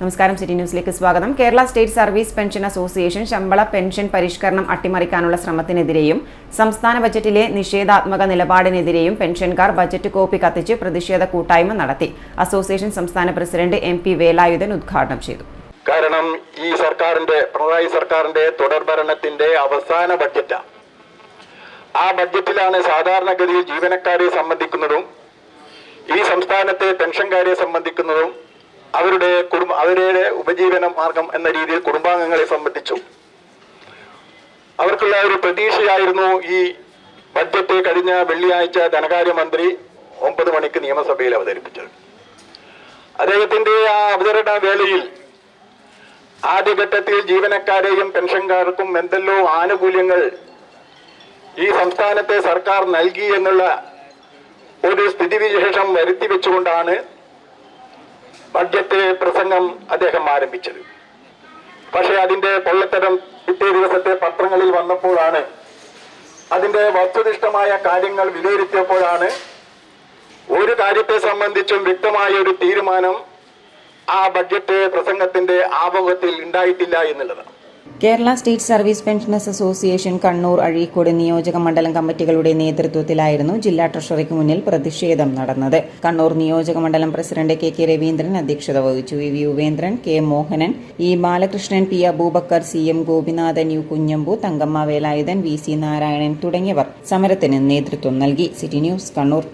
നമസ്കാരം. സിറ്റി ന്യൂസിലേക്ക് സ്വാഗതം. Kerala state service pension association ശമ്പള പെൻഷൻ പരിഷ്കരണം അട്ടിമറിക്കാനുള്ള ശ്രമത്തിനെതിരെയും സംസ്ഥാന ബജറ്റിലെ നിഷേധാത്മക നിലപാടിനെതിരെയും പെൻഷൻകാർ ബജറ്റ് കോപ്പി കത്തിച്ച് പ്രതിഷേധ കൂട്ടായ്മ നടത്തി. അസോസിയേഷൻ സംസ്ഥാന പ്രസിഡന്റ് MP വേലായുധൻ ഉദ്ഘാടനം ചെയ്തു. കാരണം ഈ പിണറായി സർക്കാരിന്റെ തുടർഭരണത്തിന്റെ അവസാന ബഡ്ജറ്റാണ്. ആ ബഡ്ജറ്റിലാണ് സാധാരണഗതിയിൽ ജീവനക്കാരെ സംബന്ധിക്കുന്നതും ഈ സംസ്ഥാനത്തെ പെൻഷൻകാരെ സംബന്ധിക്കുന്നതും അവരുടെ ഉപജീവന മാർഗം എന്ന രീതിയിൽ കുടുംബാംഗങ്ങളെ സംബന്ധിച്ചു അവർക്കുള്ള ഒരു പ്രതീക്ഷയായിരുന്നു ഈ ബഡ്ജറ്റ് കഴിഞ്ഞ വെള്ളിയാഴ്ച ധനകാര്യമന്ത്രി 9 മണിക്ക് നിയമസഭയിൽ അവതരിപ്പിച്ചത്. അദ്ദേഹത്തിന്റെ ആ അവതരണ വേളയിൽ ആദ്യഘട്ടത്തിൽ ജീവനക്കാരെയും പെൻഷൻകാർക്കും എന്തെല്ലോ ആനുകൂല്യങ്ങൾ ഈ സംസ്ഥാനത്തെ സർക്കാർ നൽകി എന്നുള്ള ഒരു സ്ഥിതിവിശേഷം വരുത്തി വെച്ചുകൊണ്ടാണ് ബഡ്ജറ്റ് പ്രസംഗം അദ്ദേഹം ആരംഭിച്ചത്. പക്ഷെ അതിന്റെ പൊള്ളത്തരം പിറ്റേ ദിവസത്തെ പത്രങ്ങളിൽ വന്നപ്പോഴാണ്, അതിന്റെ വസ്തുനിഷ്ഠമായ കാര്യങ്ങൾ വിലയിരുത്തിയപ്പോഴാണ് ഒരു കാര്യത്തെ സംബന്ധിച്ചും വ്യക്തമായ ഒരു തീരുമാനം ആ ബഡ്ജറ്റ് പ്രസംഗത്തിന്റെ ആമുഖത്തിൽ ഉണ്ടായിട്ടില്ല എന്നുള്ളത്. Kerala state service pensioners association Kannur, Azhikode നിയോജക മണ്ഡലം കമ്മിറ്റികളുടെ നേതൃത്വത്തിലായിരുന്നു ജില്ലാ ട്രഷറിക്ക് മുന്നിൽ പ്രതിഷേധം നടന്നത്. കണ്ണൂർ നിയോജക മണ്ഡലം പ്രസിഡന്റ് KK രവീന്ദ്രൻ അധ്യക്ഷത വഹിച്ചു. VV യുവേന്ദ്രൻ, K Mohanan, E Balakrishnan, P Abubakar, CM Gopinathan, U Kunhambu, Thankamma Velayudhan, VC Narayanan തുടങ്ങിയവർ സമരത്തിന് നേതൃത്വം നൽകി. City news, Kannur.